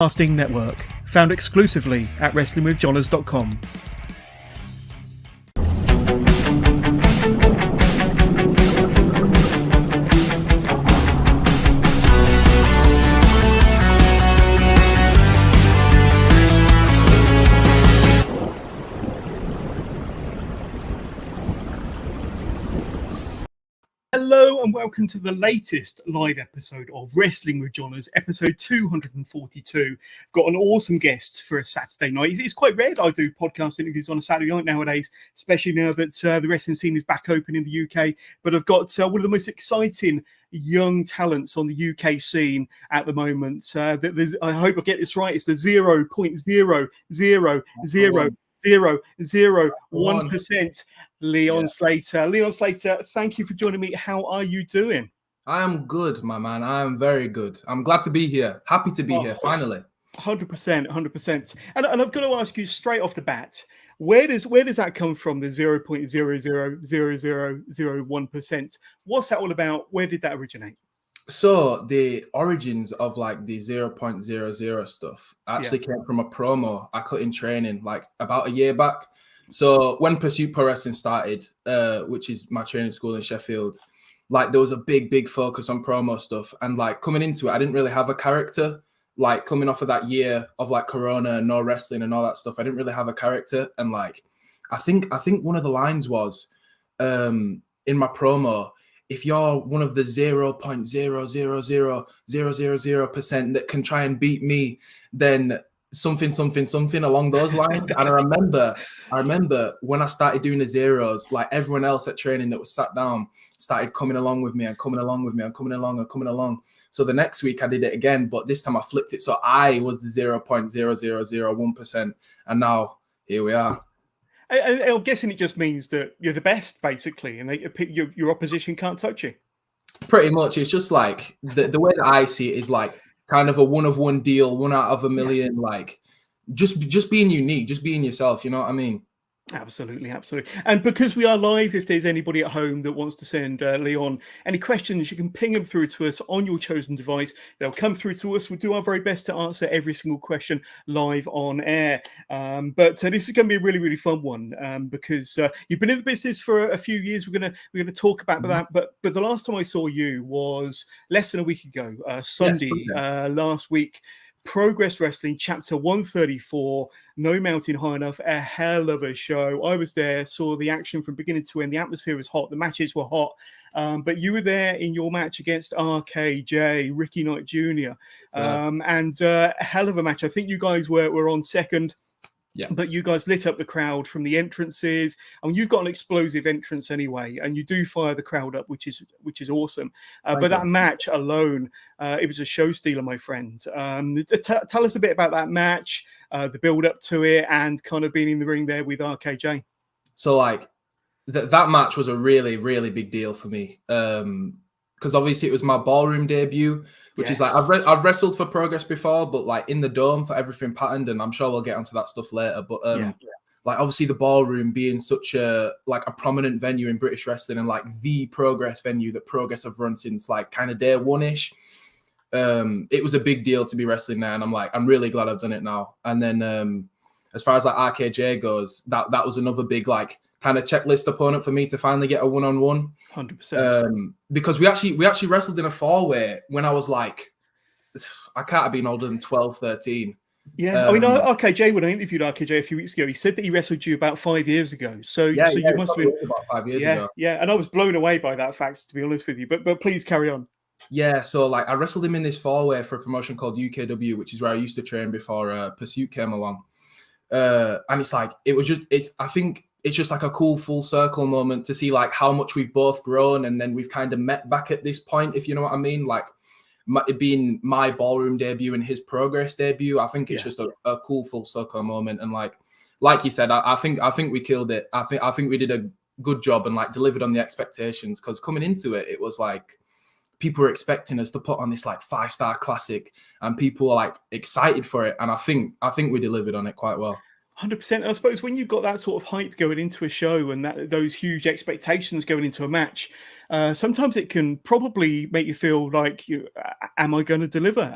Podcasting Network, found exclusively at WrestlingWithJohners.com. Hello and welcome to the latest live episode of Wrestling with Johners, episode 242. Got an awesome guest for a Saturday night. It's quite rare that I do podcast interviews on a Saturday night nowadays, especially now that the wrestling scene is back open in the UK. But I've got one of the most exciting young talents on the UK scene at the moment. I hope I get this right. It's the 0.00001% Leon Slater. Leon Slater, thank you for joining me. How are you doing? I am good, my man. I am very good. I'm glad to be here. Happy to be here, finally. 100%. And I've got to ask you straight off the bat, where does that come from, the 0.00001%? What's that all about? Where did that originate? So the origins of like the 0.00 stuff actually came from a promo I cut in training like about a year back. So when Pursuit Pro Wrestling started, which is my training school in Sheffield, like there was a big focus on promo stuff. And like coming into it, I didn't really have a character. Like coming off of that year of like Corona and no wrestling and all that stuff, I didn't really have a character. And like, I think one of the lines was in my promo, if you're one of the 0.00000% that can try and beat me, then something along those lines. And I remember when I started doing the zeros, like everyone else at training that was sat down started coming along with me and coming along. So the next week I did it again, but this time I flipped it. So I was the 0.0001%. And now here we are. I'm guessing it just means that you're the best, basically, and your opposition can't touch you. Pretty much. It's just like the way that I see it is like kind of a one-of-one deal, 1 out of a million, like just being unique, just being yourself, you know what I mean? Absolutely. And because we are live, if there's anybody at home that wants to send Leon any questions, you can ping them through to us on your chosen device. They'll come through to us. We'll do our very best to answer every single question live on air. But this is going to be a really fun one because you've been in the business for a few years. We're going to talk about that. But the last time I saw you was less than a week ago, Sunday last week. Progress Wrestling Chapter 134, No Mountain High Enough, a hell of a show. I was there, saw the action from beginning to end. The atmosphere was hot, the matches were hot, but you were there in your match against RKJ, Ricky Knight Jr., and a hell of a match. I think you guys were on second. Yeah. But you guys lit up the crowd from the entrances. I mean, you've got an explosive entrance anyway, and you do fire the crowd up, which is awesome. But that match alone, it was a show stealer, my friend. Tell us a bit about that match, the build up to it, and kind of being in the ring there with RKJ. So, like, that match was a really big deal for me. Because obviously it was my Ballroom debut, which is like I've wrestled for Progress before, but like in the Dome for everything patterned, and I'm sure we'll get onto that stuff later. But like obviously the Ballroom being such a prominent venue in British wrestling and like the Progress venue that Progress have run since like kind of day one-ish, it was a big deal to be wrestling there, and I'm really glad I've done it now. And then as far as like RKJ goes, that was another big like kind of checklist opponent for me to finally get a one-on-one. 100%. Because we actually wrestled in a four-way when I was like, I can't have been older than 12, 13. Yeah, I mean, RKJ, when I interviewed RKJ a few weeks ago, he said that he wrestled you about 5 years ago. So you must have been about 5 years ago. Yeah, and I was blown away by that fact, to be honest with you. But please carry on. Yeah, so like I wrestled him in this four-way for a promotion called UKW, which is where I used to train before Pursuit came along. And it's like I think it's just like a cool full circle moment to see like how much we've both grown, and then we've kind of met back at this point, if you know what I mean. Like it being my Ballroom debut and his Progress debut, I think it's just a cool full circle moment. And like you said, I think we killed it. I think we did a good job and like delivered on the expectations, because coming into it, it was like people were expecting us to put on this like 5-star classic, and people were like excited for it. And I think we delivered on it quite well. 100%. I suppose when you've got that sort of hype going into a show and those huge expectations going into a match, sometimes it can probably make you feel like, am I going to deliver?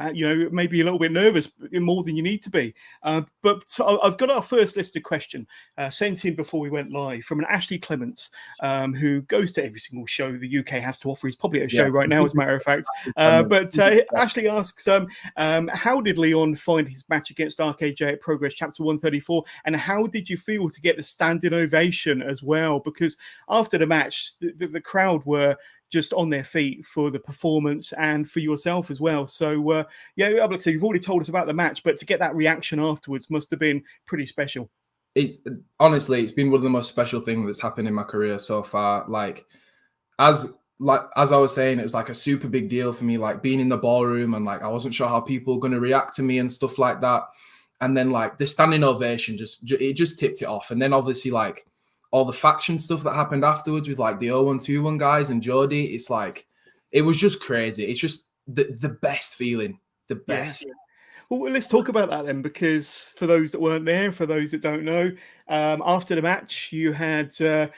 Maybe a little bit nervous, more than you need to be. But I've got our first listener question sent in before we went live from an Ashley Clements, who goes to every single show the UK has to offer. He's probably at a show right now, as a matter of fact. But Ashley asks, how did Leon find his match against RKJ at Progress Chapter 134? And how did you feel to get the standing ovation as well? Because after the match, the crowd were just on their feet for the performance and for yourself as well. So, like I said, you've already told us about the match, but to get that reaction afterwards must have been pretty special. It's honestly, it's been one of the most special things that's happened in my career so far. As I was saying, it was like a super big deal for me, like being in the ballroom, and like I wasn't sure how people were going to react to me and stuff like that. And then like the standing ovation just tipped it off. And then obviously like all the faction stuff that happened afterwards with like the 0121 guys and Jody, it's like, it was just crazy. It's just the best feeling, the best. Yeah. Well, let's talk about that then, because for those that weren't there, for those that don't know, after the match, you had the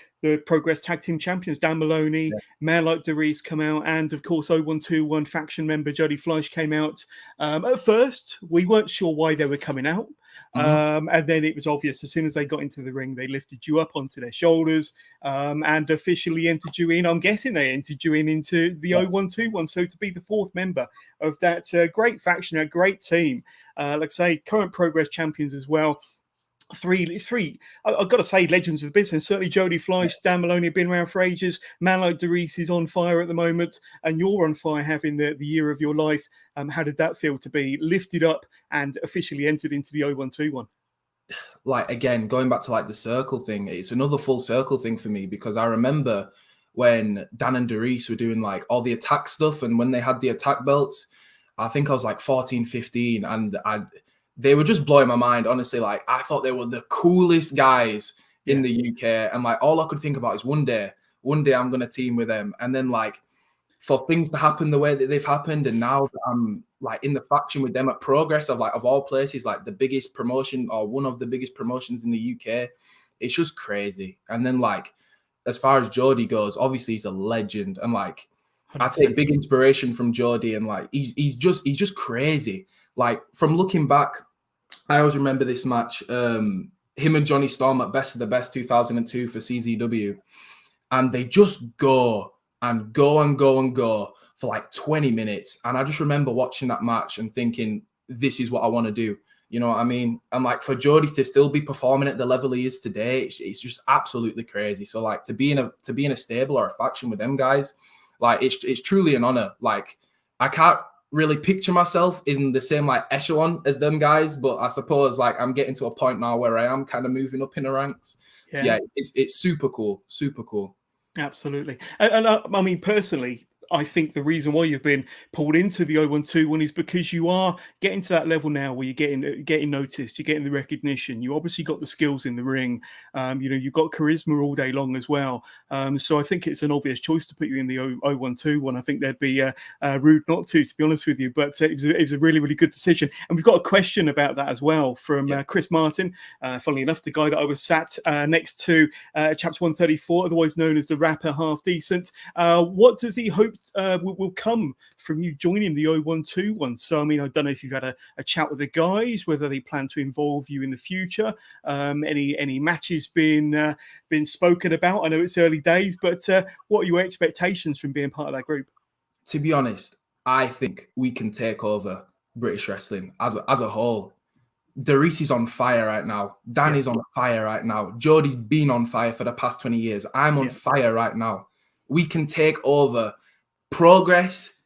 Progress Tag Team Champions, Dan Maloney, man like Darius come out, and of course 0121 faction member Jody Fleisch came out. At first, we weren't sure why they were coming out. And then it was obvious as soon as they got into the ring, they lifted you up onto their shoulders and officially entered you in. I'm guessing they entered you into the 0121. So to be the fourth member of that great faction, a great team, like I say, current Progress champions as well. Three. I've got to say, legends of the business. Certainly, Jody Fleisch, Dan Maloney have been around for ages. Man like Darius is on fire at the moment, and you're on fire, having the year of your life. How did that feel to be lifted up and officially entered into the 0121? Like, again, going back to like the circle thing, it's another full circle thing for me, because I remember when Dan and Darius were doing like all the attack stuff, and when they had the attack belts, I think I was like 14, 15, and they were just blowing my mind, honestly. Like, I thought they were the coolest guys in the UK. And like, all I could think about is one day I'm going to team with them. And then like, for things to happen the way that they've happened, and now that I'm like in the faction with them at Progress, of all places, like the biggest promotion or one of the biggest promotions in the UK, it's just crazy. And then like, as far as Jody goes, obviously he's a legend. And like, 100%. I take big inspiration from Jody, and like, he's just crazy. Like, from looking back, I always remember this match, him and Johnny Storm at Best of the Best 2002 for CZW. And they just go and go and go and go for like 20 minutes. And I just remember watching that match and thinking, this is what I want to do. You know what I mean? And like, for Jody to still be performing at the level he is today, it's just absolutely crazy. So like, to be in a stable or a faction with them guys, like, it's truly an honor. Like, I can't really picture myself in the same like echelon as them guys, but I suppose like I'm getting to a point now where I am kind of moving up in the ranks. So yeah, it's super cool. Absolutely. And I mean, personally, I think the reason why you've been pulled into the 0121 is because you are getting to that level now where you're getting noticed, you're getting the recognition. You obviously got the skills in the ring. You've got charisma all day long as well. So I think it's an obvious choice to put you in the 0121. I think they'd be rude not to be honest with you. But it was a really, really good decision. And we've got a question about that as well from Chris Martin. Funnily enough, the guy that I was sat next to, Chapter 134, otherwise known as the rapper Half Decent. What does he hope will come from you joining the 0121? So, I mean, I don't know if you've had a chat with the guys, whether they plan to involve you in the future. Any matches been spoken about? I know it's early days, but what are your expectations from being part of that group? To be honest, I think we can take over British wrestling as a whole. Darius is on fire right now. Dan is on fire right now. Jody's been on fire for the past 20 years. I'm on fire right now. We can take over Progress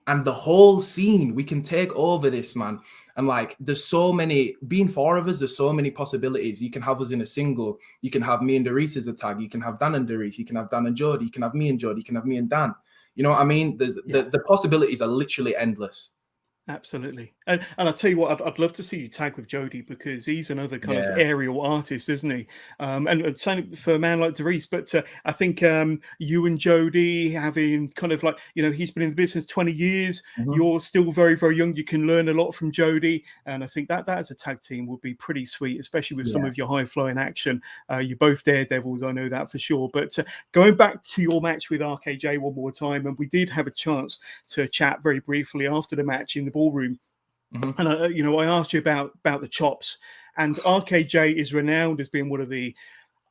and the whole scene. We can take over this, man. And like, there's so many, being four of us, there's so many possibilities. You can have us in a single. You can have me and Darius as a tag. You can have Dan and Darius. You can have Dan and Jody. You can have me and Jody. You can have me and Dan. You know what I mean? The possibilities are literally endless. Absolutely. And I'll tell you what, I'd love to see you tag with Jody, because he's another kind of Yeah. aerial artist, isn't he? And same for a man like Dries. But I think you and Jody having kind of like, he's been in the business 20 years. Mhm. You're still very, very young. You can learn a lot from Jody. And I think that as a tag team would be pretty sweet, especially with some Yeah. of your high flying action. You're both daredevils, I know that for sure. But going back to your match with RKJ one more time, and we did have a chance to chat very briefly after the match in the Ballroom. Mhm. And I asked you about the chops, and RKJ is renowned as being one of the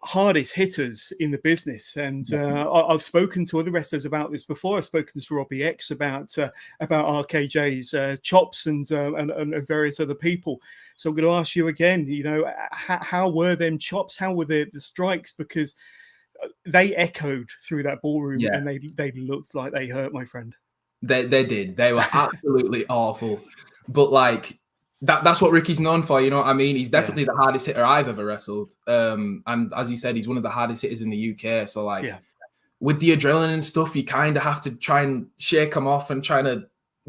hardest hitters in the business. And I've spoken to other wrestlers about this before. I've spoken to Robbie X about RKJ's chops and various other people. So I'm going to ask you again. How were them chops? How were the strikes? Because they echoed through that ballroom, Yeah. and they looked like they hurt, my friend. They did. They were absolutely awful. But like that's what Ricky's known for, you know what I mean? He's definitely the hardest hitter I've ever wrestled. And as you said, he's one of the hardest hitters in the UK. So like with the adrenaline and stuff, you kind of have to try and shake them off and try to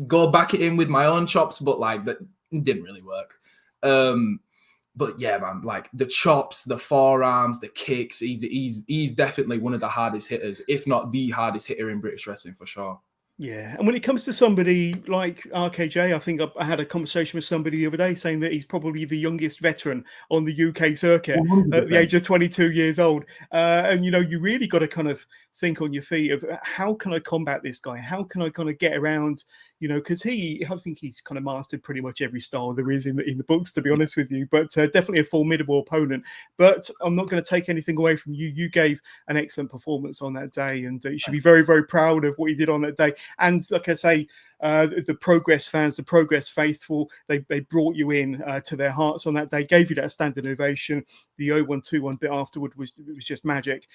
go back at him with my own chops, but like that didn't really work. But yeah, man, like the chops, the forearms, the kicks, he's definitely one of the hardest hitters, if not the hardest hitter in British wrestling for sure. Yeah, and when it comes to somebody like RKJ, I think I had a conversation with somebody the other day saying that he's probably the youngest veteran on the UK circuit 100%. at the age of 22 years old. And, you really got to kind of think on your feet of how can I combat this guy? How can I kind of get around, because I think he's kind of mastered pretty much every style there is in the books, to be honest with you, but definitely a formidable opponent. But I'm not going to take anything away from you. You gave an excellent performance on that day, and you should be very, very proud of what you did on that day. And like I say, the Progress fans, the Progress faithful, they brought you in to their hearts on that day, gave you that standing ovation. The 0121 bit afterward was just magic.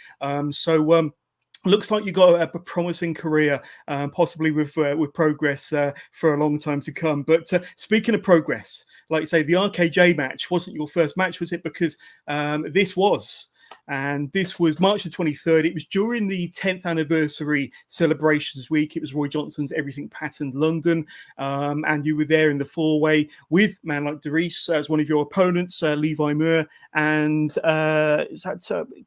Looks like you got a promising career, possibly with Progress for a long time to come. But speaking of Progress, like you say, the RKJ match wasn't your first match, was it? Because this was. And this was March the 23rd. It was during the 10th anniversary celebrations week. It was Roy Johnson's Everything Patterned London. And you were there in the four-way with man like Dries as one of your opponents, Levi Moore, and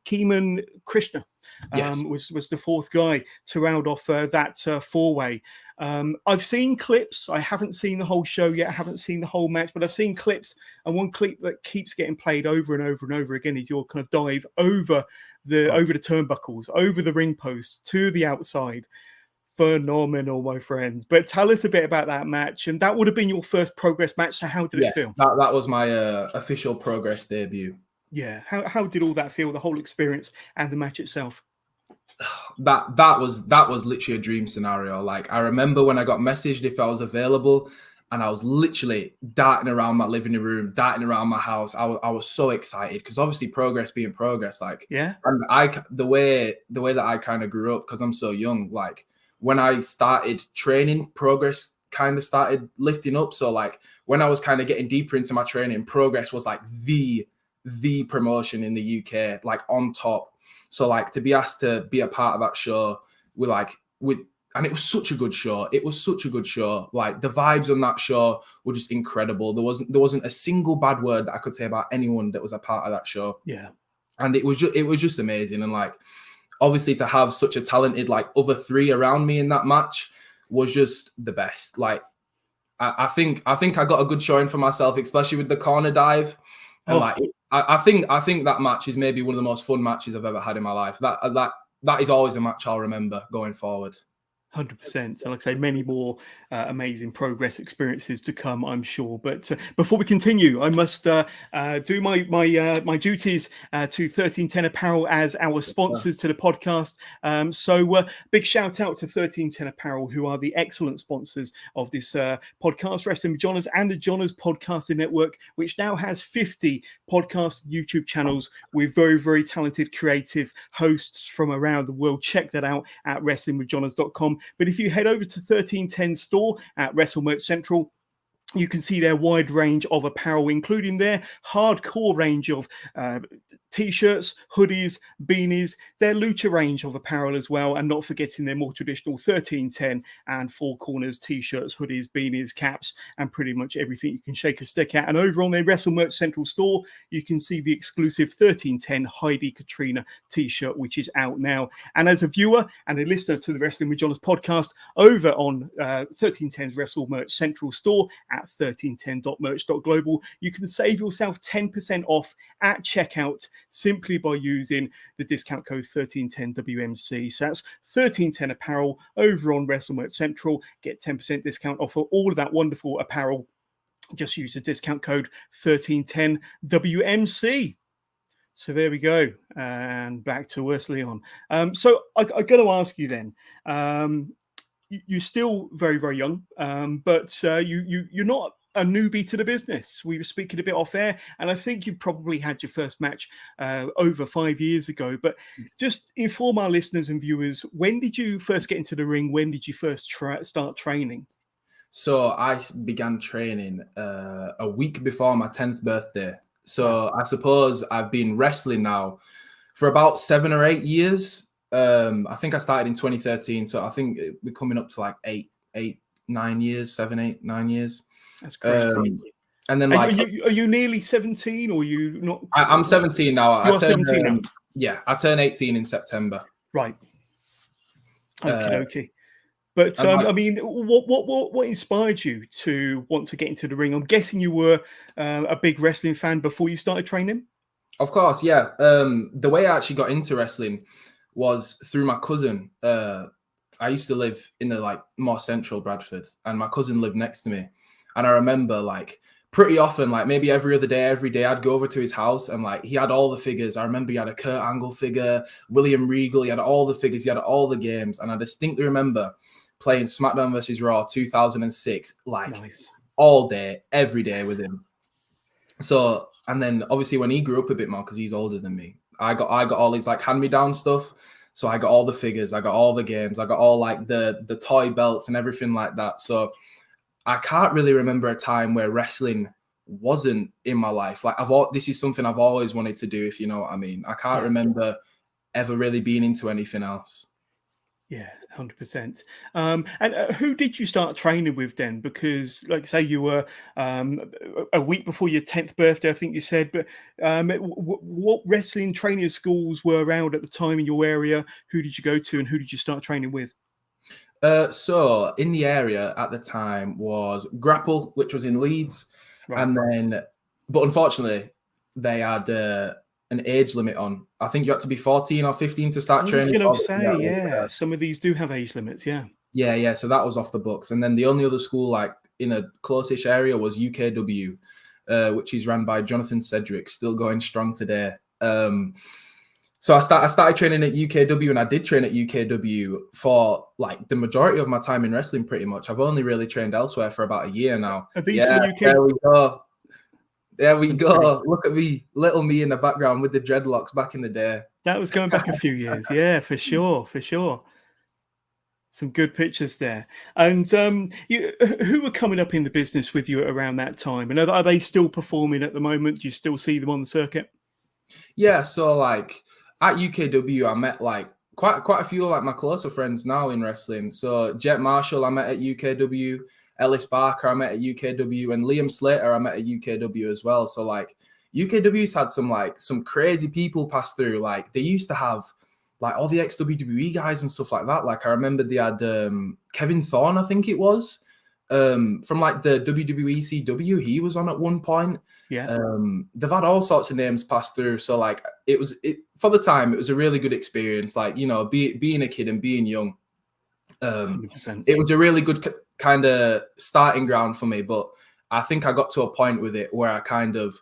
Keeman Krishna. Was the fourth guy to round off that four-way. I've seen clips. I haven't seen the whole show yet. I haven't seen the whole match, but I've seen clips. And one clip that keeps getting played over and over and over again is your kind of dive over the turnbuckles, over the ring post to the outside. Phenomenal, my friends. But tell us a bit about that match. And that would have been your first Progress match. So how did it feel? That was my official Progress debut. Yeah. How did all that feel? The whole experience and the match itself? That was literally a dream scenario. Like I remember when I got messaged if I was available, and I was literally darting around my living room, darting around my house. I was so excited because obviously Progress being Progress, like and the way that I kind of grew up, because I'm so young, like when I started training, Progress kind of started lifting up. So like when I was kind of getting deeper into my training, Progress was like the promotion in the UK, like on top. So like to be asked to be a part of that show and it was such a good show. It was such a good show. Like the vibes on that show were just incredible. There wasn't a single bad word that I could say about anyone that was a part of that show. Yeah. And it was just amazing. And like obviously to have such a talented like other three around me in that match was just the best. Like I think I got a good showing for myself, especially with the corner dive. And I think that match is maybe one of the most fun matches I've ever had in my life. That is always a match I'll remember going forward. 100%. And like I say, many more amazing Progress experiences to come, I'm sure. But before we continue, I must do my duties to 1310 Apparel as our sponsors to the podcast. So big shout out to 1310 Apparel, who are the excellent sponsors of this podcast, Wrestling with Johners, and the Johners Podcasting Network, which now has 50 podcast YouTube channels with very, very talented creative hosts from around the world. Check that out at wrestlingwithjohners.com. But if you head over to 1310 store at Wrestle Merch Central, you can see their wide range of apparel, including their hardcore range of T-shirts, hoodies, beanies, their Lucha range of apparel as well, and not forgetting their more traditional 1310 and Four Corners T-shirts, hoodies, beanies, caps, and pretty much everything you can shake a stick at. And over on their Wrestle Merch Central store, you can see the exclusive 1310 Heidi Katrina T-shirt, which is out now. And as a viewer and a listener to the Wrestling with Jonas podcast, over on 1310's Wrestle Merch Central store at 1310.merch.global, you can save yourself 10% off at checkout simply by using the discount code 1310WMC. So that's 1310 apparel over on Wrestle Merch Central. Get 10% discount off of all of that wonderful apparel. Just use the discount code 1310WMC. So there we go. And back to us, Leon. So I got to ask you then, you're still very, very young, but you're not a newbie to the business. We were speaking a bit off air, and I think you probably had your first match over 5 years ago. But just inform our listeners and viewers, when did you first get into the ring? When did you first start training? So I began training a week before my 10th birthday. So I suppose I've been wrestling now for about 7 or 8 years. I think I started in 2013. So I think we're coming up to like 9 years, 7, 8, 9 years. That's crazy. And then are you nearly 17 or you not? I'm 17 now. You are 17 now? Yeah, I turn 18 in September. Right. Okay. But I mean, what inspired you to want to get into the ring? I'm guessing you were a big wrestling fan before you started training. Of course, yeah. The way I actually got into wrestling was through my cousin. I used to live in the like more central Bradford, and my cousin lived next to me. And I remember like pretty often, like maybe every day, I'd go over to his house and like he had all the figures. I remember he had a Kurt Angle figure, William Regal, he had all the figures, he had all the games. And I distinctly remember playing SmackDown vs. Raw 2006, like all day, every day with him. So, and then obviously when he grew up a bit more, because he's older than me, I got all these like hand-me-down stuff. So I got all the figures, I got all the games, I got all like the toy belts and everything like that. So I can't really remember a time where wrestling wasn't in my life. Like this is something I've always wanted to do, if you know what I mean. I can't remember ever really being into anything else. Yeah, 100%. And who did you start training with then? Because, like I say, you were a week before your 10th birthday, I think you said. But what wrestling training schools were around at the time in your area? Who did you go to, and who did you start training with? So in the area at the time was Grapple, which was in Leeds, and then, but unfortunately, they had an age limit on. I think you had to be 14 or 15 to start training. I was going to say, some of these do have age limits, Yeah. So that was off the books. And then the only other school like in a close-ish area was UKW, which is run by Jonathan Cedric, still going strong today. So I started training at UKW, and I did train at UKW for like the majority of my time in wrestling, pretty much. I've only really trained elsewhere for about a year now. Are these from UK? There we go. There we go. Look at me, little me in the background with the dreadlocks back in the day. That was going back a few years. Yeah, for sure. Some good pictures there. And who were coming up in the business with you around that time? And are they still performing at the moment? Do you still see them on the circuit? Yeah, so like at UKW, I met like quite a few of like my closer friends now in wrestling. So Jet Marshall, I met at UKW. Ellis Barker, I met at UKW, and Leon Slater, I met at UKW as well. So like UKW's had some crazy people pass through. Like they used to have like all the ex-WWE guys and stuff like that. Like I remember they had Kevin Thorne, I think it was, from like the WWE CW. He was on at one point. Yeah. They've had all sorts of names pass through. So like it for the time, it was a really good experience. Like, you know, being a kid and being young. 100%. It was a really good kind of starting ground for me, but I think I got to a point with it where I kind of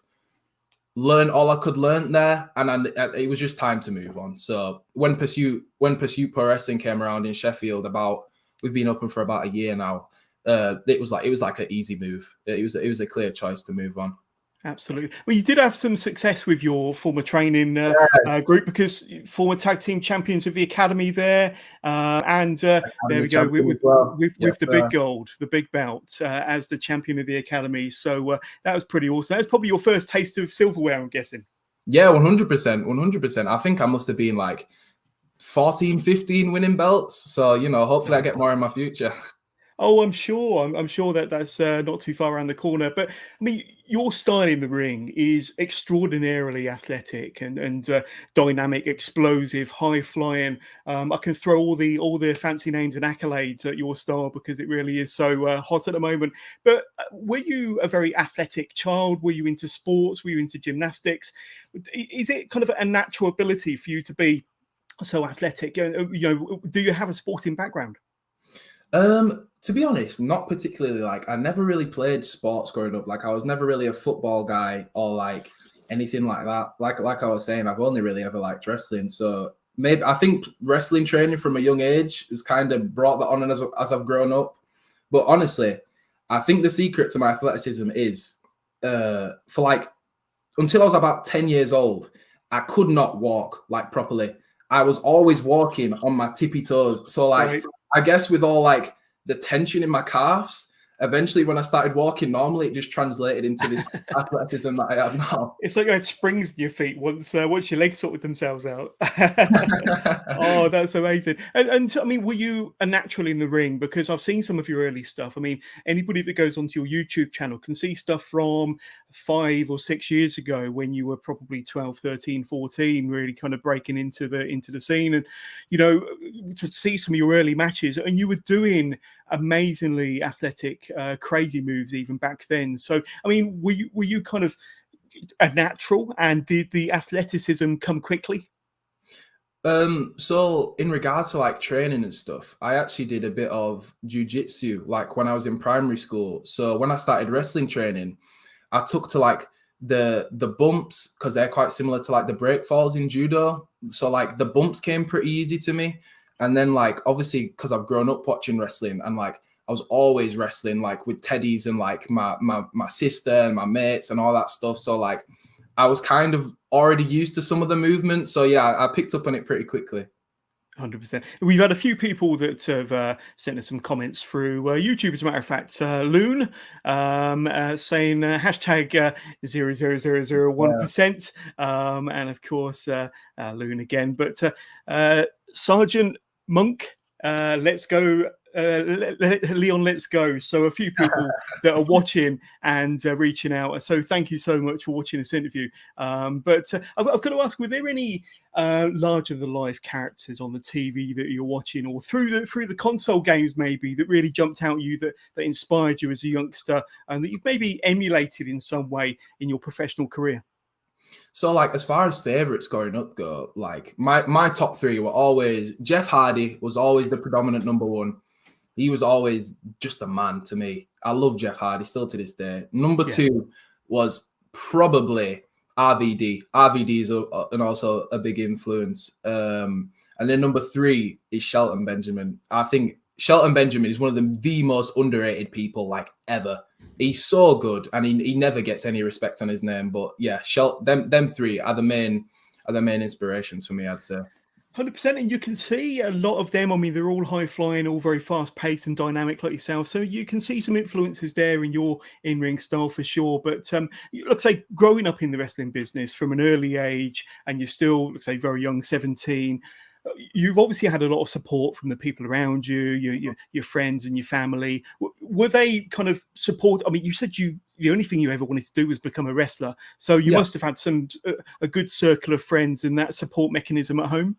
learned all I could learn there, and it was just time to move on. So when Pursuit Pro Wrestling came around in Sheffield, we've been open for about a year now. It was like an easy move. It was a clear choice to move on. Absolutely. Well, you did have some success with your former training group, because former tag team champions of the academy there, and there we go with the big gold, the big belt as the champion of the academy. So that was pretty awesome. That was probably your first taste of silverware, I'm guessing. Yeah, 100%, 100%. I think I must have been like 14, 15 winning belts. So, you know, hopefully I get more in my future. Oh, I'm sure. I'm sure that that's not too far around the corner. But I mean, your style in the ring is extraordinarily athletic and dynamic, explosive, high flying. I can throw all the fancy names and accolades at your style because it really is so hot at the moment. But were you a very athletic child? Were you into sports? Were you into gymnastics? Is it kind of a natural ability for you to be so athletic? Do you have a sporting background? To be honest, not particularly. Like, I never really played sports growing up. Like, I was never really a football guy or like anything like that. Like I was saying, I've only really ever liked wrestling. So maybe I think wrestling training from a young age has kind of brought that on as I've grown up. But honestly, I think the secret to my athleticism is for like until I was about 10 years old, I could not walk like properly. I was always walking on my tippy toes. So like, Right. I guess with all like the tension in my calves, eventually when I started walking normally, it just translated into this athleticism that I have now. It's like you had springs in your feet once your legs sorted themselves out. Oh, that's amazing. And I mean, were you a natural in the ring? Because I've seen some of your early stuff. I mean, anybody that goes onto your YouTube channel can see stuff from 5 or 6 years ago when you were probably 12, 13, 14, really kind of breaking into the scene. And, to see some of your early matches and you were doing amazingly athletic, crazy moves even back then. So, I mean, were you kind of a natural and did the athleticism come quickly? So in regards to like training and stuff, I actually did a bit of jujitsu like when I was in primary school. So when I started wrestling training, I took to like the bumps because they're quite similar to like the break falls in judo. So like the bumps came pretty easy to me. And then like obviously because I've grown up watching wrestling and like I was always wrestling like with teddies and like my sister and my mates and all that stuff. So like I was kind of already used to some of the movements. So yeah, I picked up on it pretty quickly. 100%. We've had a few people that have sent us some comments through YouTube, as a matter of fact. Loon saying hashtag 0.0001%. And of course, Loon again. But Sergeant Monk, let's go. Leon, let's go. So a few people that are watching and reaching out. So thank you so much for watching this interview. But I've got to ask, were there any larger than life characters on the TV that you're watching, or through the console games maybe, that really jumped out at you, that inspired you as a youngster, and that you've maybe emulated in some way in your professional career? So like as far as favorites growing up go, like my top three were always Jeff Hardy was always the predominant number one. He was always just a man to me. I love Jeff Hardy still to this day. Number two was probably RVD. RVD is and also a big influence. And then number three is Shelton Benjamin. I think Shelton Benjamin is one of the most underrated people like ever. He's so good, and he never gets any respect on his name. But yeah, them three are the main inspirations for me, I'd say. 100%, and you can see a lot of them. I mean, they're all high flying, all very fast paced and dynamic like yourself. So you can see some influences there in your in ring style for sure. But let's say growing up in the wrestling business from an early age, and you're still, let's say, very young, 17. You've obviously had a lot of support from the people around you, your friends and your family. Were they kind of support? I mean, you said the only thing you ever wanted to do was become a wrestler. So you must have had a good circle of friends and that support mechanism at home.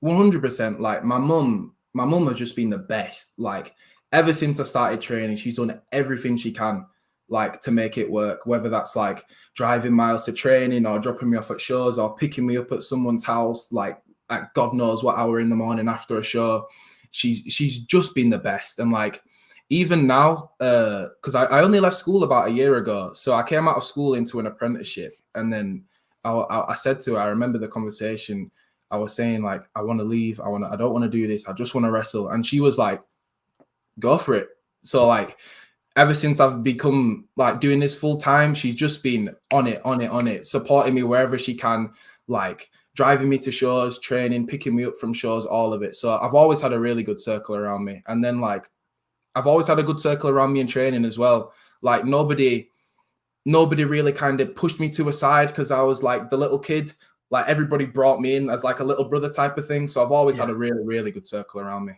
100%. Like my mum has just been the best. Like ever since I started training, she's done everything she can like to make it work, whether that's like driving miles to training or dropping me off at shows or picking me up at someone's house, like at God knows what hour in the morning after a show. She's just been the best. And like even now, because I only left school about a year ago. So I came out of school into an apprenticeship. And then I said to her, I remember the conversation, I was saying like, I want to leave. I don't want to do this. I just want to wrestle. And she was like, go for it. So like, ever since I've become like doing this full time, she's just been on it, supporting me wherever she can, like driving me to shows, training, picking me up from shows, all of it. So I've always had a really good circle around me. And then like, I've always had a good circle around me in training as well. Like nobody nobody really kind of pushed me to a side because I was like the little kid. Like everybody brought me in as like a little brother type of thing. So I've always had a really, really good circle around me.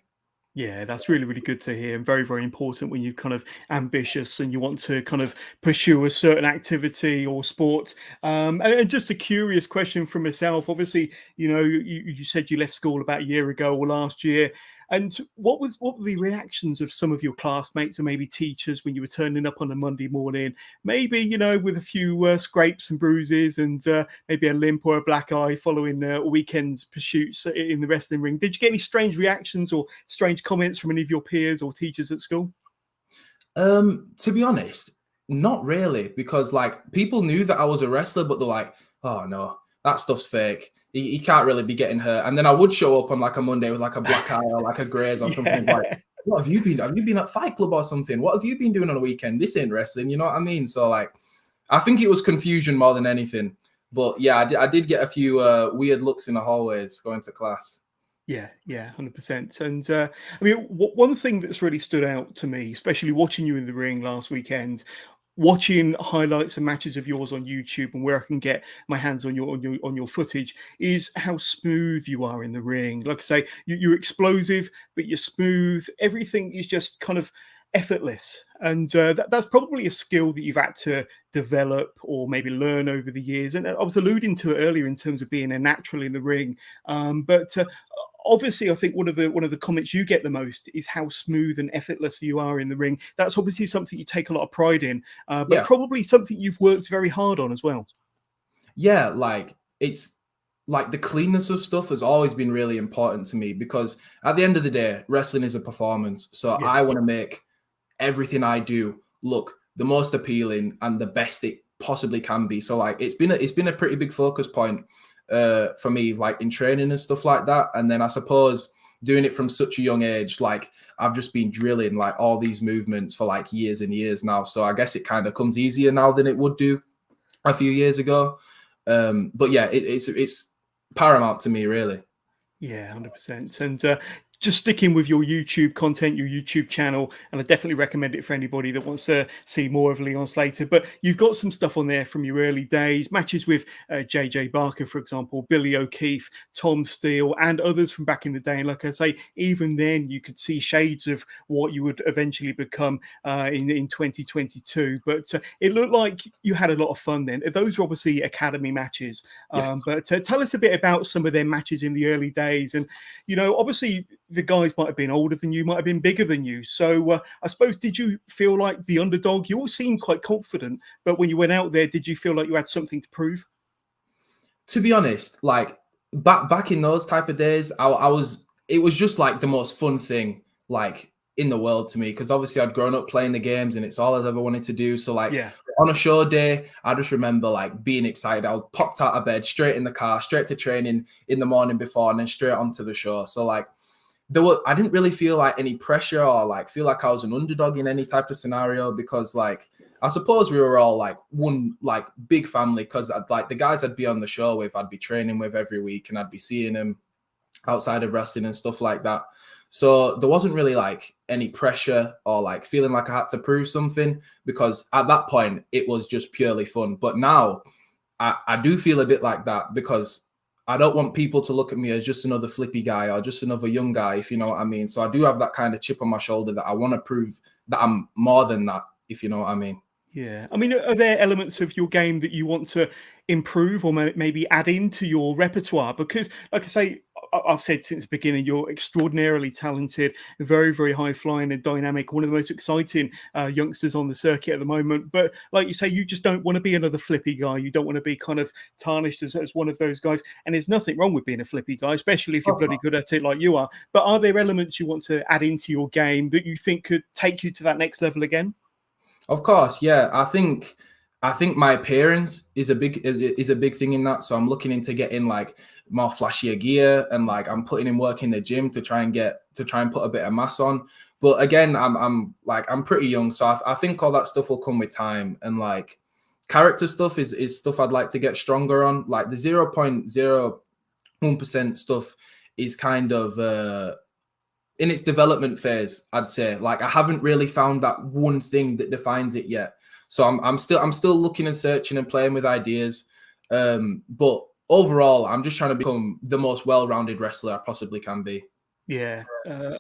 Yeah, that's really, really good to hear, and very, very important when you're kind of ambitious and you want to kind of pursue a certain activity or sport. And just a curious question from myself. Obviously, you said you left school about a year ago or last year. And what were the reactions of some of your classmates or maybe teachers when you were turning up on a Monday morning? Maybe with a few scrapes and bruises and maybe a limp or a black eye following weekend's pursuits in the wrestling ring. Did you get any strange reactions or strange comments from any of your peers or teachers at school? To be honest, not really, because like people knew that I was a wrestler, but they're like, oh no, that stuff's fake. He can't really be getting hurt. And then I would show up on like a Monday with like a black eye or like a graze or something. Like, what have you been? Have you been at Fight Club or something? What have you been doing on a weekend? This ain't wrestling, you know what I mean? So like, I think it was confusion more than anything. But yeah, I did get a few weird looks in the hallways going to class. Yeah, 100%. And I mean, one thing that's really stood out to me, especially watching you in the ring last weekend, watching highlights and matches of yours on YouTube and where I can get my hands on your footage, is how smooth you are in the ring. Like I say, you're explosive, but you're smooth. Everything is just kind of effortless, and that's probably a skill that you've had to develop or maybe learn over the years. And I was alluding to it earlier in terms of being a natural in the ring, but obviously, I think one of the comments you get the most is how smooth and effortless you are in the ring. That's obviously something you take a lot of pride in, but probably something you've worked very hard on as well. Yeah, like it's like the cleanness of stuff has always been really important to me because at the end of the day, wrestling is a performance. So I want to make everything I do look the most appealing and the best it possibly can be. So like it's been a pretty big focus point for me, like in training and stuff like that. And then I suppose doing it from such a young age, like I've just been drilling like all these movements for like years and years now. So I guess it kind of comes easier now than it would do a few years ago. But yeah, it's paramount to me, really. Yeah, 100%. And just sticking with your YouTube content, your YouTube channel, and I definitely recommend it for anybody that wants to see more of Leon Slater. But you've got some stuff on there from your early days, matches with JJ Barker, for example, Billy O'Keefe, Tom Steele, and others from back in the day. And like I say, even then you could see shades of what you would eventually become in 2022. But it looked like you had a lot of fun then. Those were obviously academy matches. Yes. But tell us a bit about some of their matches in the early days. And, obviously the guys might have been older than you, might have been bigger than you. So I suppose, did you feel like the underdog? You all seemed quite confident, but when you went out there, did you feel like you had something to prove? To be honest, like back in those type of days, it was just like the most fun thing like in the world to me, because obviously I'd grown up playing the games and it's all I've ever wanted to do. So like on a show day, I just remember like being excited. I popped out of bed, straight in the car, straight to training in the morning before, and then straight onto the show. So like I didn't really feel like any pressure or like feel like I was an underdog in any type of scenario, because like I suppose we were all like one like big family, because like the guys I'd be on the show with, I'd be training with every week and I'd be seeing them outside of wrestling and stuff like that. So there wasn't really like any pressure or like feeling like I had to prove something, because at that point it was just purely fun. But now I do feel a bit like that, because I don't want people to look at me as just another flippy guy or just another young guy, if you know what I mean. So I do have that kind of chip on my shoulder that I want to prove that I'm more than that, if you know what I mean. Yeah. I mean, are there elements of your game that you want to improve or maybe add into your repertoire? Because, like I say, I've said since the beginning, you're extraordinarily talented, very, very high flying and dynamic, one of the most exciting youngsters on the circuit at the moment. But like you say, you just don't want to be another flippy guy. You don't want to be kind of tarnished as one of those guys. And there's nothing wrong with being a flippy guy, especially if you're bloody good at it like you are. But are there elements you want to add into your game that you think could take you to that next level again? Of course, yeah. I think my appearance is a big thing in that. So I'm looking into getting like more flashier gear, and like I'm putting in work in the gym to try and put a bit of mass on. But again, I'm pretty young, so I think all that stuff will come with time. And like character stuff is stuff I'd like to get stronger on. Like the 0.01% stuff is kind of in its development phase, I'd say. Like I haven't really found that one thing that defines it yet. So I'm still looking and searching and playing with ideas. But overall, I'm just trying to become the most well-rounded wrestler I possibly can be. Yeah,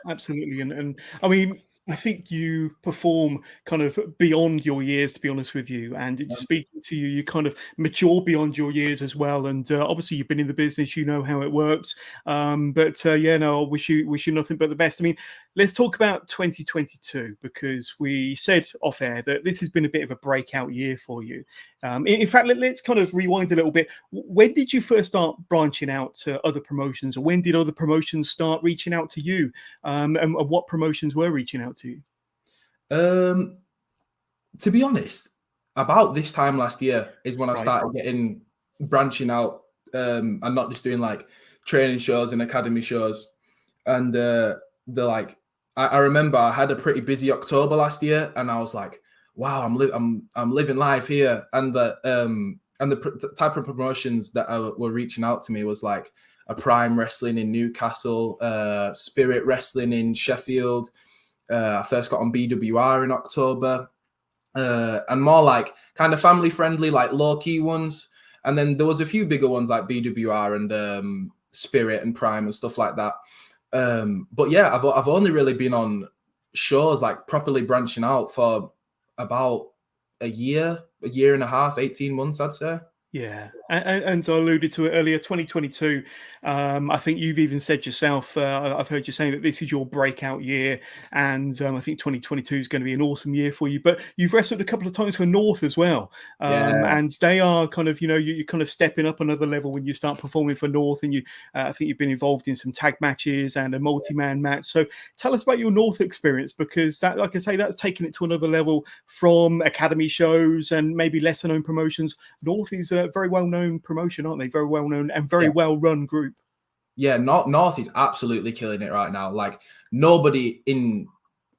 absolutely. And I mean, I think you perform kind of beyond your years, to be honest with you. And speaking to you, you kind of mature beyond your years as well. And obviously, you've been in the business, you know how it works. Yeah, no, I wish you nothing but the best. I mean, let's talk about 2022, because we said off air that this has been a bit of a breakout year for you. In fact, let's kind of rewind a little bit. When did you first start branching out to other promotions, or when did other promotions start reaching out to you? And what promotions were reaching out to you? To be honest, about this time last year is when I Right. started branching out, and not just doing like training shows and academy shows. And I remember I had a pretty busy October last year, and I was like, wow, I'm living life here. And the type of promotions that were reaching out to me was like a Prime Wrestling in Newcastle, Spirit Wrestling in Sheffield. I first got on BWR in October, and more like kind of family friendly, like low key ones. And then there was a few bigger ones like BWR and Spirit and Prime and stuff like that. But yeah, I've only really been on shows like properly branching out for about a year and a half, 18 months, I'd say. Yeah, and I alluded to it earlier, 2022. I think you've even said yourself, I've heard you saying that this is your breakout year, and I think 2022 is going to be an awesome year for you. But you've wrestled a couple of times for North as well, and they are kind of, you're kind of stepping up another level when you start performing for North, and I think you've been involved in some tag matches and a multi-man match. So tell us about your North experience, because that, like I say, that's taken it to another level from academy shows and maybe lesser known promotions. North is a very well-known promotion, aren't they? Very well-known and very well-run group. Yeah, North is absolutely killing it right now. Like nobody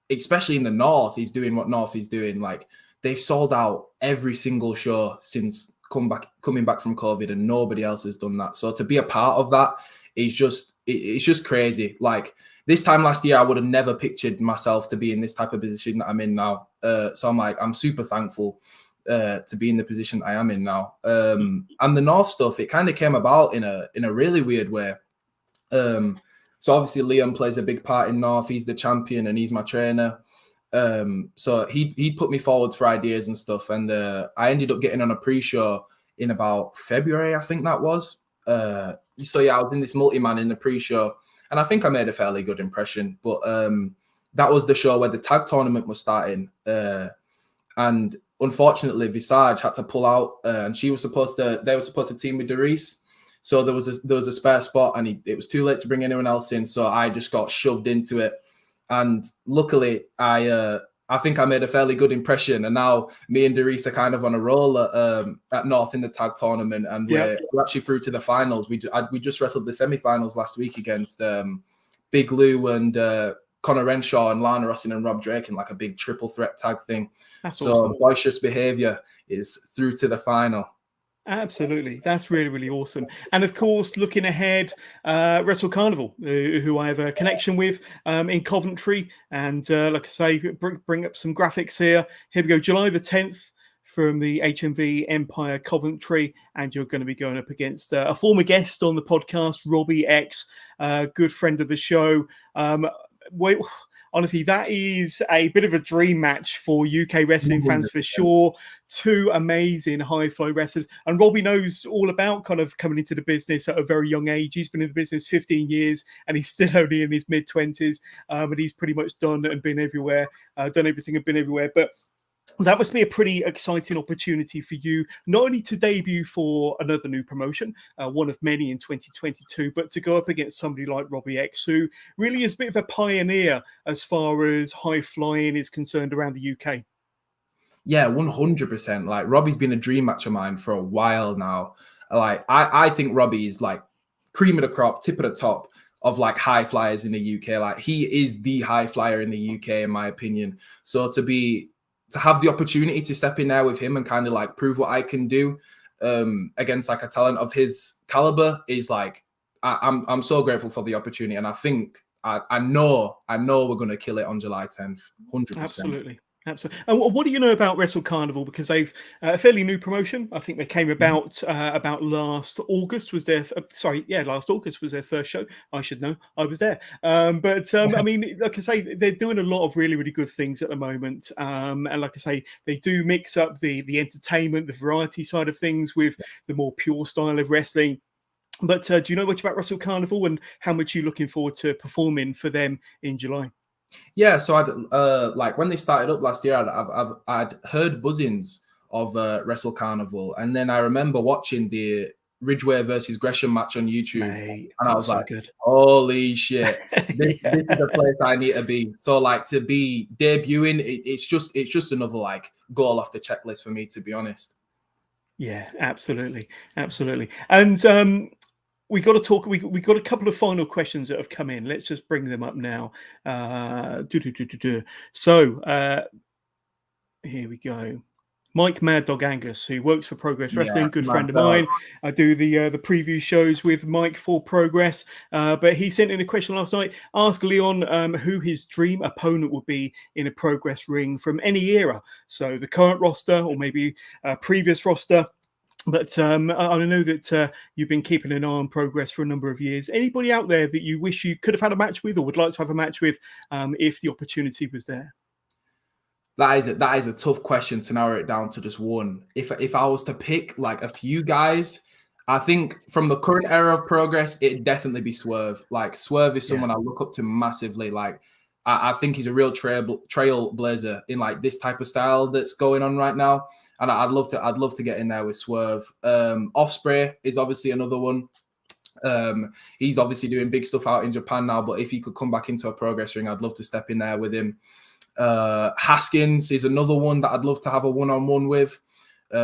especially in the North, is doing what North is doing. Like they've sold out every single show since coming back from COVID, and nobody else has done that. So to be a part of that is it's just crazy. Like this time last year, I would have never pictured myself to be in this type of position that I'm in now. So I'm super thankful to be in the position I am in now. And the North stuff, it kind of came about in a really weird way. So obviously Leon plays a big part in North. He's the champion and he's my trainer. So he put me forward for ideas and stuff. And I ended up getting on a pre-show in about February, I think that was. So yeah, I was in this multi-man in the pre-show, and I think I made a fairly good impression. But that was the show where the tag tournament was starting. And unfortunately, Visage had to pull out, and they were supposed to team with Darice. So there was a spare spot, and it was too late to bring anyone else in. So I just got shoved into it, and luckily I think I made a fairly good impression. And now me and Darice are kind of on a roll at North in the tag tournament, and we're actually through to the finals. We just wrestled the semi-finals last week against Big Lou and Connor Renshaw and Lana Rossin and Rob Drake in like a big triple threat tag thing. That's so awesome. Boisterous Behavior is through to the final. Absolutely. That's really, really awesome. And of course, looking ahead, Wrestle Carnival, who I have a connection with in Coventry. And like I say, bring up some graphics here. Here we go, July the 10th from the HMV Empire Coventry. And you're going to be going up against a former guest on the podcast, Robbie X, good friend of the show. Honestly, that is a bit of a dream match for UK wrestling fans for sure. Two amazing high flow wrestlers. And Robbie knows all about kind of coming into the business at a very young age. He's been in the business 15 years and he's still only in his mid-20s. But he's pretty much done and been everywhere, done everything and been everywhere. But that must be a pretty exciting opportunity for you, not only to debut for another new promotion, one of many in 2022, but to go up against somebody like Robbie X, who really is a bit of a pioneer as far as high flying is concerned around the UK. Yeah, 100%. Like Robbie's been a dream match of mine for a while now. Like I think Robbie is like cream of the crop, tip of the top of like high flyers in the UK. Like he is the high flyer in the UK, in my opinion. So to have the opportunity to step in there with him and kind of like prove what I can do against like a talent of his caliber is like, I'm so grateful for the opportunity. And I think I know we're going to kill it on July 10th. 100%. Absolutely. Absolutely. And what do you know about Wrestle Carnival? Because they've a fairly new promotion. I think they came about last August was their last August was their first show. I should know. I was there. I mean, like I say, they're doing a lot of really good things at the moment. And like I say, they do mix up the entertainment, the variety side of things with the more pure style of wrestling. But do you know much about Wrestle Carnival and how much you're looking forward to performing for them in July? Yeah, so I'd like when they started up last year, I'd heard buzzings of Wrestle Carnival, and then I remember watching the Ridgeway versus Gresham match on YouTube, Mate, and I was so like, good. "Holy shit, this Yeah. is the place I need to be." So like to be debuting, it's just another like goal off the checklist for me, to be honest. Yeah, absolutely. And we got to talk. We got a couple of final questions that have come in. Let's just bring them up now. So here we go. Mike Mad Dog Angus, who works for Progress Yeah, Wrestling, good my friend of God. mine. I do the preview shows with Mike for Progress. But he sent in a question last night. Ask Leon who his dream opponent would be in a Progress ring from any era. So the current roster or maybe a previous roster. But I know that you've been keeping an eye on Progress for a number of years. Anybody out there that you wish you could have had a match with or would like to have a match with if the opportunity was there? That is a tough question to narrow it down to just one. If I was to pick like a few guys, I think from the current era of Progress, it'd definitely be Swerve. Like Swerve is someone I look up to massively. Like I think he's a real trailblazer in like this type of style that's going on right now. And I'd love to get in there with Swerve. Ospreay is obviously another one. He's obviously doing big stuff out in Japan now, but if he could come back into a Progress ring, I'd love to step in there with him. Haskins is another one that I'd love to have a one-on-one with.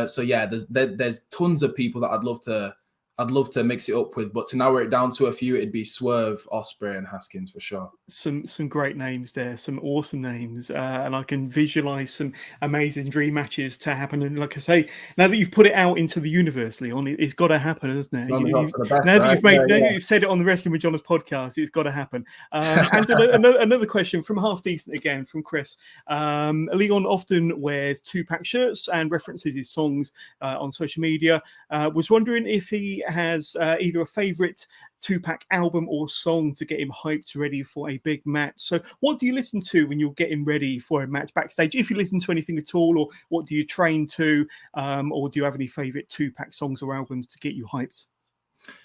So yeah, there's tons of people that I'd love to mix it up with, but to narrow it down to a few, it'd be Swerve, Ospreay, and Haskins for sure. Some great names there, some awesome names, and I can visualize some amazing dream matches to happen. And like I say, now that you've put it out into the universe, Leon, it's got to happen, hasn't it? Now that you've said it on the Wrestling with Jonas podcast, it's got to happen. And another question from Half Decent again from Chris. Leon often wears 2-pack shirts and references his songs on social media. Was wondering if he has either a favorite 2-pack album or song to get him hyped ready for a big match. So what do you listen to when you're getting ready for a match backstage? If you listen to anything at all, or what do you train to, or do you have any favorite 2-pack songs or albums to get you hyped?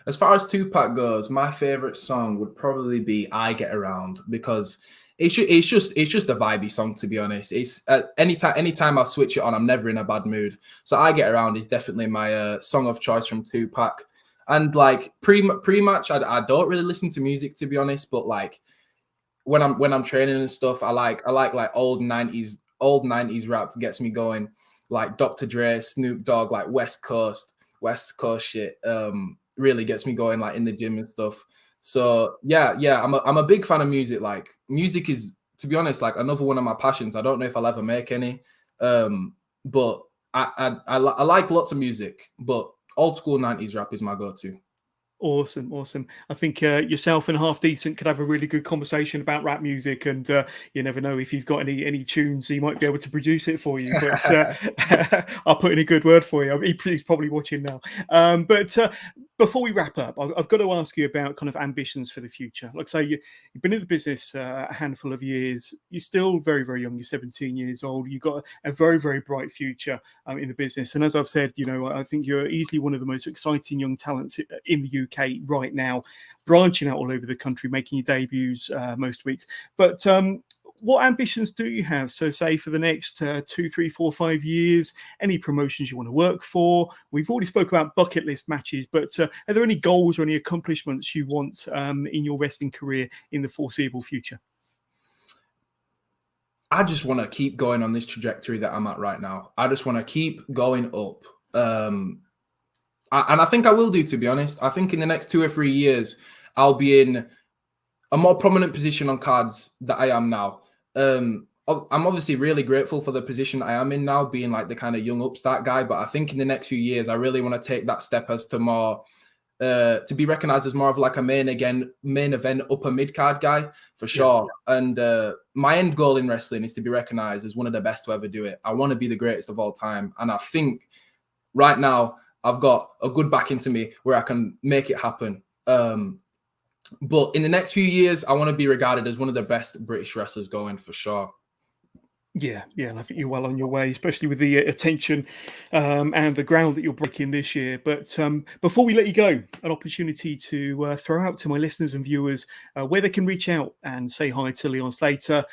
As far as 2-pack goes, my favorite song would probably be "I Get Around" because it's just a vibey song, to be honest. It's anytime I switch it on, I'm never in a bad mood. So "I Get Around" is definitely my song of choice from 2-pack. And like pre-match, I don't really listen to music, to be honest. But like when I'm training and stuff, I like old 90s rap gets me going. Like Dr. Dre, Snoop Dogg, like West Coast shit. Really gets me going like in the gym and stuff. So yeah, I'm a big fan of music. Like music is, to be honest, like another one of my passions. I don't know if I'll ever make any, but I like lots of music, but old school 90s rap is my go-to. Awesome. I think yourself and Half Decent could have a really good conversation about rap music, and you never know if you've got any tunes, he might be able to produce it for you. But I'll put in a good word for you. He's probably watching now. But before we wrap up, I've got to ask you about kind of ambitions for the future. Like I say, you've been in the business a handful of years. You're still very, very young. You're 17 years old. You've got a very, very bright future in the business. And as I've said, I think you're easily one of the most exciting young talents in the UK right now, branching out all over the country, making your debuts most weeks. But what ambitions do you have? So say for the next 2, 3, 4, 5 years, any promotions you want to work for? We've already spoke about bucket list matches, but are there any goals or any accomplishments you want in your wrestling career in the foreseeable future? I just want to keep going on this trajectory that I'm at right now. I just want to keep going up. And I think I will do, to be honest. I think in the next 2 or 3 years, I'll be in a more prominent position on cards that I am now. I'm obviously really grateful for the position I am in now, being like the kind of young upstart guy. But I think in the next few years, I really want to take that step as to more to be recognized as more of like a main event upper mid card guy for sure. Yeah. And my end goal in wrestling is to be recognized as one of the best to ever do it. I want to be the greatest of all time, and I think right now I've got a good back into me where I can make it happen. But in the next few years, I want to be regarded as one of the best British wrestlers going for sure. Yeah, and I think you're well on your way, especially with the attention and the ground that you're breaking this year. But before we let you go, an opportunity to throw out to my listeners and viewers where they can reach out and say hi to Leon Slater,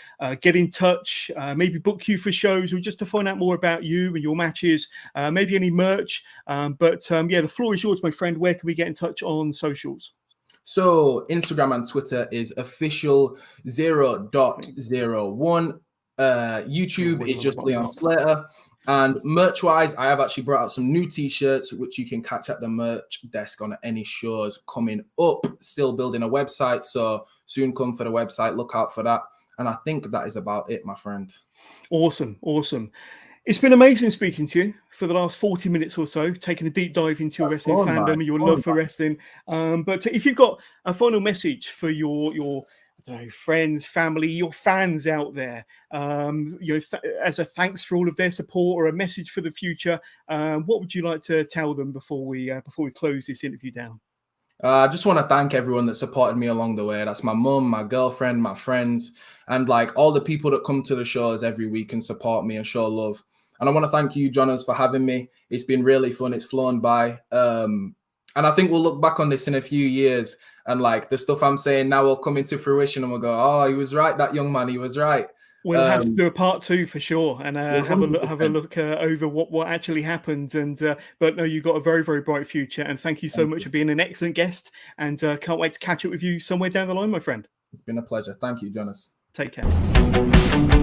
get in touch, maybe book you for shows or just to find out more about you and your matches, maybe any merch. But the floor is yours, my friend. Where can we get in touch on socials? So Instagram and Twitter is official 0.01. YouTube is just Leon Slater, and merch wise I have actually brought out some new t-shirts which you can catch at the merch desk on any shows coming up. Still building a website, so soon come for the website, look out for that. And I think that is about it, my friend. Awesome. It's been amazing speaking to you for the last 40 minutes or so, taking a deep dive into your wrestling fandom and your love for wrestling. But if you've got a final message for your I don't know, friends, family, your fans out there, as a thanks for all of their support or a message for the future, what would you like to tell them before we close this interview down? I just want to thank everyone that supported me along the way. That's my mum, my girlfriend, my friends, and like all the people that come to the shows every week and support me and show love. And I want to thank you, Jonas, for having me. It's been really fun. It's flown by. And I think we'll look back on this in a few years and like the stuff I'm saying now will come into fruition and we'll go, oh, he was right. That young man, he was right. We'll have to do a part 2 for sure, and have a look over what actually happened. And but no, you've got a very, very bright future. And thank you so much for being an excellent guest. And can't wait to catch up with you somewhere down the line, my friend. It's been a pleasure. Thank you, Jonas. Take care.